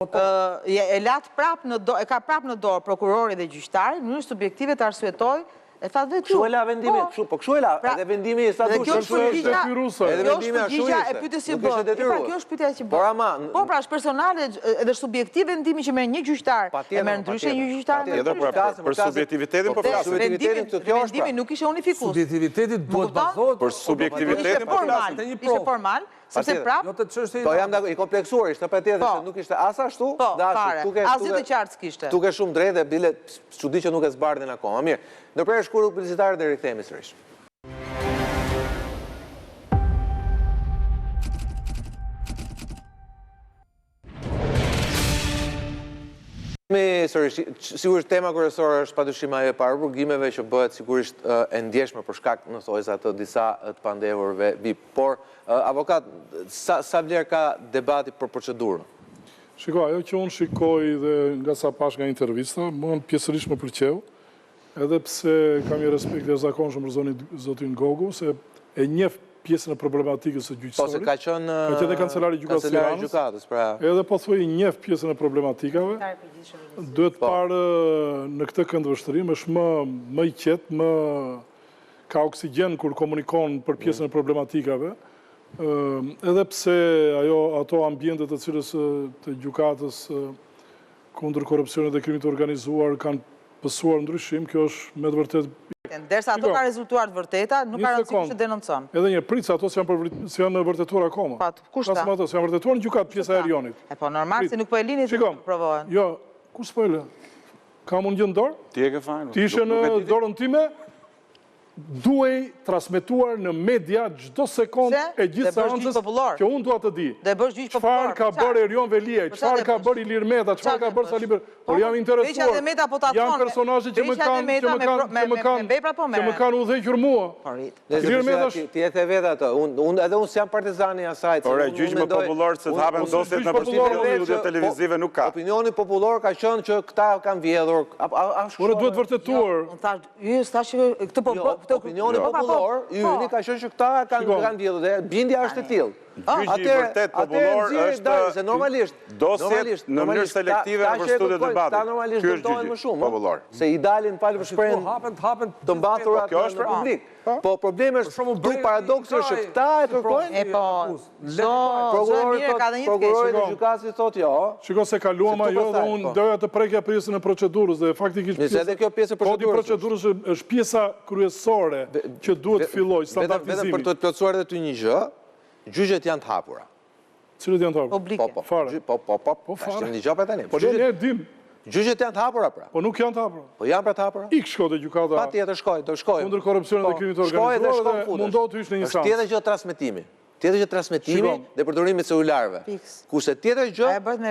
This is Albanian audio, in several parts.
e ka prap në dorë prokurori dhe gjyqtari, në mënyrë subjektive të arsyetoj, e tha dhe Kështu e la vendimi, po kështu e la, edhe vendimi i statutit. Kjo është përgjigja e pyetjes që bën. Kjo është pyetja që bën. Po pra, është personale edhe subjektiv vendimi që merr një gjyqtar, e merr ndryshe një gjyqtar. Për subjektivitetin po flasim. Vendimi nuk ishte unifikues. Subjektiviteti duhet bazohet për subjektivitetin po flasim. Ishte formal, sepse prap. Po jam i kompleksuar, ishte patjetër se nuk ishte as ashtu, asgjë të qartë s'kishte. Duke shumë drejtë dhe bile çudi që nuk e zbardhin akoma. Mirë. Ndërprerje shkurtër publicitare dhe rikthehemi sërish. Sigurisht tema kryesore është padyshim ajo e parapurgimeve që bëhet sigurisht e ndjeshme për shkak në thojza të disa të pandehurve VIP. Por avokat, sa vlerë ka debati për procedurën? Shiko, ajo që unë shikoj dhe nga sa pash nga intervista, më pjesërisht më pëlqeu, edhe pse kam një respekt jashtëzakonshëm për zotin Gogu, se e njeh pjesën e problematikës së gjyqësorit. Po se ka qenë kancelari gjykatës, edhe po thuaj njeh pjesën e problematikave. Duhet parë në këtë këndvështrim, është më i qetë, më ka oksigjen kur komunikon për pjesën e problematikave. Edhe pse ato ambientet të cilës të gjykatës kundër korrupsionit dhe krimit të organizuar kanë pësuar ndryshim, kjo është me të vërtet. Derisa ato ka rezultuar të vërteta, nuk ka rëndësi që denoncon. Edhe një pritës, ato s'janë vërtetuar akoma. Kushta? Ato s'janë vërtetuar në gjykatë pjesa e Erionit. Po normal, se nuk po e lini të provohen. Jo, kus po e lë? Kam unë gjë në dorë? Ti e ke fajnë. Ti ishe në dorën time? Duhej transmetuar në media çdo sekond e gjithë seancës që unë dua të di. Çfarë ka bërë Erion Veliaj, çfarë ka bërë Ilir Meta, çfarë ka bërë Sali Ber. Por jam interesuar. Janë personazhe që më kanë udhëhequr mua. Ilir Meta, ti e the vetë atë. Edhe unë jam partizani i asaj. Por gjyqi më popullor se të hapen dosjet në përgjithësi televizive nuk ka. Opinioni popullor ka qenë që këta kanë vjedhur. Por duhet vërtetuar. Opinioni popullor, yni ka qenë që këta kanë vjedhur dhe bindja është e tillë. Gjyqi i vërtet popullor është normalisht dosjet në mënyrë selektive për studio debate. Ta normalisht dëmtohen më shumë, popullor. Se i dalin falë për shprehjen të mbathura në publik. Po problemi është du paradoksi është që këta e kërkojnë. Prokurori i gjykatës thotë jo. Shiko se kaluam ajo dhe unë doja të prekja pjesën e procedurës dhe faktikisht kodi procedurës është pjesa kryesore që duhet të filloj standardizimi. Vetëm për të plotësuar edhe ty një gjë, gjyqet janë të hapura. Cilët janë të hapura? Publike. Fare. Po, ashtë një gjë për tani. Po ne e dim. Gjyqet janë të hapura pra. Po nuk janë të hapura. Po janë pra të hapura. Ik shko dhe gjykata. Pa tjetër shkoj. Kundër korrupsionit dhe krimit të organizuar dhe mundohet të hysh në një seancë. Tjetër gjë transmetimi. Tjetër gjë transmetimi dhe përdorimit celularëve. Kurse tjetër gjë,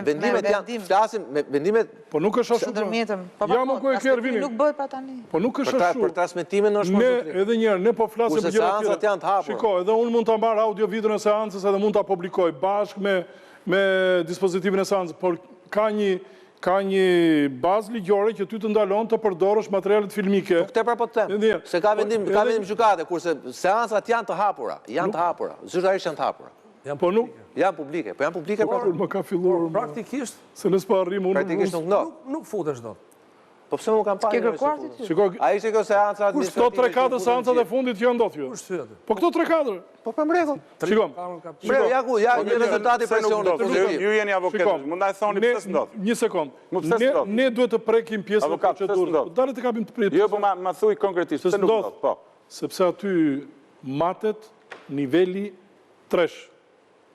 vendimet janë, flasim me vendimet. Po nuk është ashtu. Ja më ku e ke Ervinin. Nuk bëhet pa tani. Po nuk është ashtu. Për transmetimin është më zotrim. Edhe një herë ne po flasim për gjëra tjera. Janë të hapura. Shiko, edhe unë mund ta marr audio videon e seancës edhe mund ta publikoj bashkë me dispozitivin e seancës, por ka një bazë ligjore që ty të ndalon të përdorësh materialet filmike. Nuk te pra po të them, se ka vendim gjykate, kurse seancat janë të hapura, zyrtarisht janë të hapura. Po nuk? Janë publike, po janë publike pra. Por më ka filluar. Praktikisht? Se nësë pa arrim unë. Praktikisht nuk ndodh. Nuk futesh dot. Po pse më kanë parë? Shiko, a ishte kjo seanca administrative? Këto 3-4 seancat e fundit që janë ndodhur. Po këto 3-4. Po për mregull. Shiko. Ja një rezultati presionit. Ju jeni avokat, mund ta thoni pse s'ndodh. Një sekond. Ne duhet të prekim pjesën e procedurës. Dalet të kapim të pritet. Jo, po ma thuj konkretisht, pse nuk ndodh? Po. Sepse aty matet niveli 3.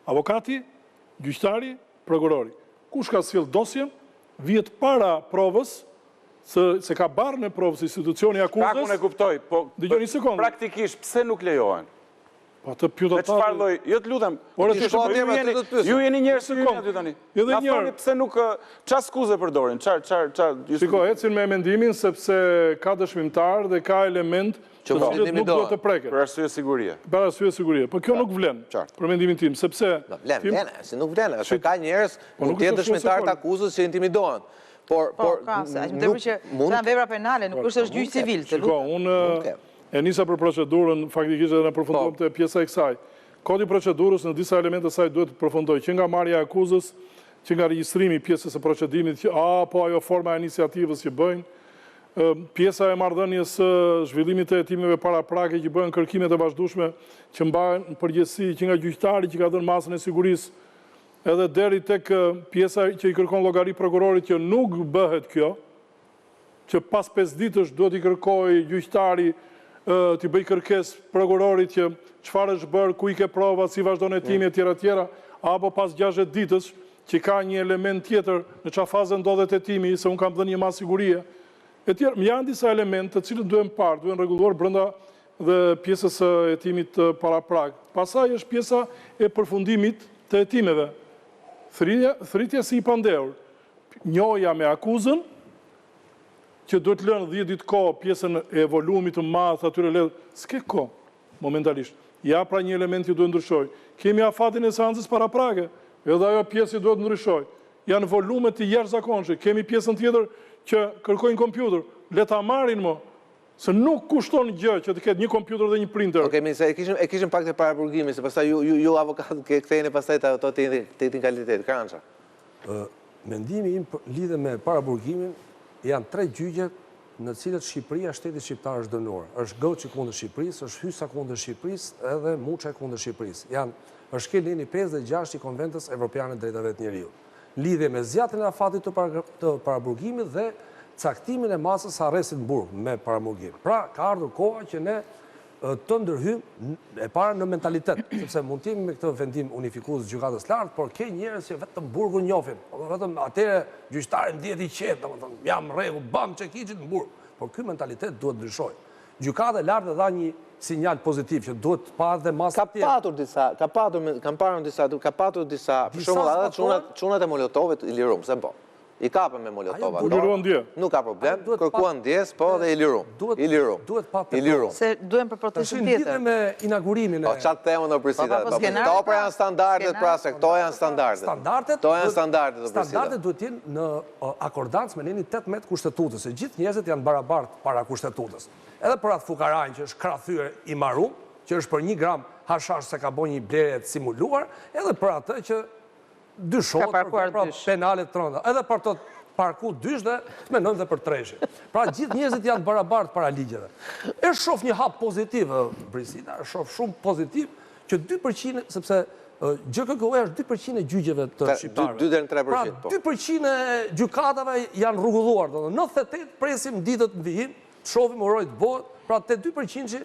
Avokati, gjyqtari, prokurori. Kush ka sjell dosjen, vihet para provës, se ka barë në provës institucioni akuzës. Pak unë e kuptoj, po praktikisht pse nuk lejohen? Po të pjutë ata... Me qëfar loj, jo të lutem, ju jeni njerëz që jeni aty tani. Na thoni pse nuk, qa skuze përdorin? Shiko, ecin me mendimin sepse ka dëshmimtar dhe ka element që nuk do të preket. Për arsye sigurie. Për arsye sigurie. Po kjo nuk vlen, për mendimin tim, sepse... Vlen, se nuk vlen, se ka njerëz, mund të jetë dëshmitar të akuzës që intimidohen. Por janë vepra penale, nuk është gjyq civil. Shiko, unë e nisa për procedurën, faktikisht edhe në përfundojmë të pjesa e kësaj. Kodi procedurës në disa elemente saj duhet të përfundoj, që nga marrja e akuzës që nga regjistrimi pjesës e procedimit, që po ajo forma e iniciativës që bëjnë, pjesa e marrëdhënies së zhvillimit të hetimeve paraprake që bëhen kërkimet e vazhdueshme që mbahen në përgjithësi që nga gjyqtari që ka dhënë masën e sigurisë, edhe deri tek pjesa që i kërkon llogari prokurorit që nuk bëhet kjo, që pas 5 ditësh duhet i kërkoj gjyqtari t'i bëj kërkesë prokurorit që çfarë është bërë, ku i ke provat, si vazhdon hetimi etj, apo pas 60 ditësh që ka një element tjetër në çfarë faze ndodhet hetimi, se un kam dhënë një masë sigurie. Janë disa elemente të cilët duhen parë, duhen rregulluar brenda dhe pjesës së hetimit paraprak. Pastaj është pjesa e përfundimit të hetimeve. Thritja si i pandehur. Njohja me akuzën, që duhet lënë 10 ditë kohë pjesën e volumit të madh atyre letë, s'ke kohë momentalisht. Ja pra një element që duhet ndryshoj. Kemi afatin e seancës paraprake, edhe ajo pjesë që duhet ndryshoj. Janë volume të jashtëzakonshme. Kemi pjesën tjetër që kërkojnë kompjuter. Le ta marrin më, se nuk kushton gjë që të ketë një kompjuter dhe një printer. Okej, mirë, e kishim pak të paraburgimi, se pastaj ju avokat ktheheni pastaj ato teknikalitet. Krança. Mendimi im lidhe me paraburgimin janë 3 gjyqe në cilët Shqipëria, shteti shqiptar është dënuar. Është Goçi kundër Shqipërisë, është Hysa kundër Shqipërisë edhe Muçaj kundër Shqipërisë. Është kelini 5 dhe 6 i Konventës Evropiane të Drejtave të Njeriut. Lidhje me zgjatjen e afatit të paraburgimit dhe caktimin e masës arrestit në burg me paraburgim. Pra, ka ardhur koha që ne të ndërhyjmë e para në mentalitet, sepse mund të jemi me këtë vendim unifikues gjykatës lartë, por ke njerëz që vetëm burgun njohin. Vetëm atëre gjyqtari ndihet i qetë, domethënë jam rregull, bam çekiçit në burg. Por ky mentalitet duhet ndryshojë. Gjykata e lartë dha një sinjal pozitiv që duhet të pa dhe masa tjetër. Ka patur disa, për shembull, edhe çunat e Molotovit i lirum, se po. I kapën me Molotova. Nuk ka problem, kërkuan ndjes, po dhe i lirum. I lirum. Se duhen për protestën tjetër. Lidhe me inaugurimin e... O, qatë temë në presidat. Këto pra janë standardet, pra se këto janë standardet. Standardet duhet jenë në akordancë me neni 18 kushtetutës, se gjithë njerëzit janë barabartë para kushtetutës. Edhe për atë fukarajnë që është krathyer i marum, që është për 1 gram hashash se ka bo një blerje të simuluar, edhe për atë që dyshohet për penalet të rënda. Edhe për të parku dysh dhe menojmë dhe për treshi. Pra gjithë njerëzit janë barabartë para ligjeve. E shoh një hap pozitiv, Brisida, e shoh shumë pozitiv që 2%, sepse GKK-ja është 2% e gjyqeve të shqiptarëve. 2 deri në 3%. Pra 2% e gjykatave janë rrugulluar. 98 presim ditët në vijim, të shohim uroj të bëhet, pra te 2% që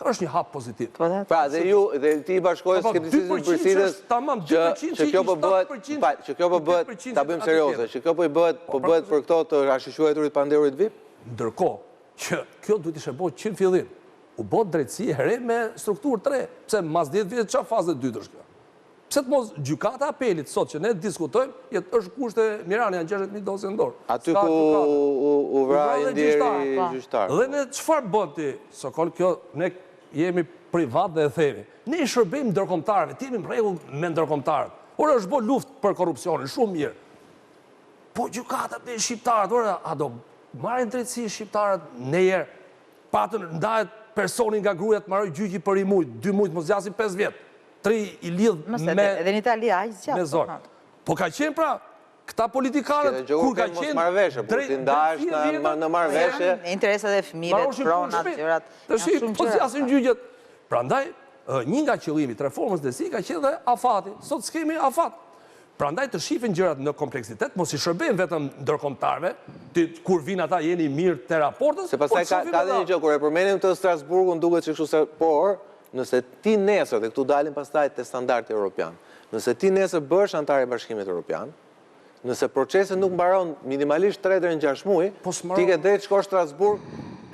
është një hap pozitiv. Pra, dhe ju, dhe ti i bashkojë skepticizmin Brisidës që kjo po bëhet, ta bëjmë serioze, që kjo po bëhet për këto të rashëqueturit pandehurit VIP? Ndërkohë që kjo duhet ishe bëhet që në fillim, u bëhet drejtësi e re me strukturë 3, pse mas 10 vjetë qa fazë e 2 është kjo? Pse të mos gjykata apelit sot që ne diskutojmë, është kushte Mirani janë 60.000 dosje në dorë. Aty ku u vra i ndjeri gjyqtar. Dhe ne çfarë bën ti? Sokol kjo, ne jemi privat dhe e themi. Ne i shërbejmë ndërkombëtarëve, ti jemi në rregull me ndërkombëtarët. Ora është bë luftë për korrupsionin, shumë mirë. Po gjykatat e shqiptarët, ora, a do marrin drejtësi shqiptarët nejer, patën ndahet personin nga gruaja të marrë gjyqi për 1 muaj, 2 muaj mos zgjasin 5 vjet. 3 i lidh me edhe në Itali aq zgjat. Po ka qenë pra këta politikanët kur ka qenë drejt ndahesh në marrëveshje, interesat e fëmijëve, pronat, gjërat. Po zgjasin gjyqet. Prandaj një nga qëllimit reformës DSI ka qenë dhe afati. Sot s'kemi afat. Prandaj të shifin gjërat në kompleksitet, mos i shërbejmë vetëm ndërkombëtarëve, kur vinë ata jeni mirë te raportës. Se pastaj ka dhe një gjë kur e përmendim të Strasburgun duket se kështu se por nëse ti nesër, dhe këtu dalim pastaj te standardi evropian, nëse ti nesër bësh antar i Bashkimit Evropian, nëse procesi nuk mbaron minimalisht 3 deri në 6 muaj, ti ke drejt shkosh në Strasburg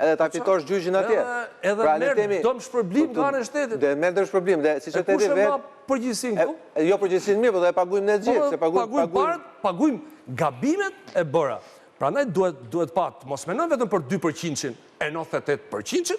edhe ta fitosh gjyqin atje. Edhe merr dëm shpërblim nga ana e shtetit. Dhe merr dëm shpërblim, dhe siç e thëti vetë. Kush përgjegjësinë këtu? Jo përgjegjësinë mirë, por do e paguajmë ne gjithë, se paguajmë gabimet e bëra. Prandaj duhet pat, mos mendojmë vetëm për 2%-in e 98%-in,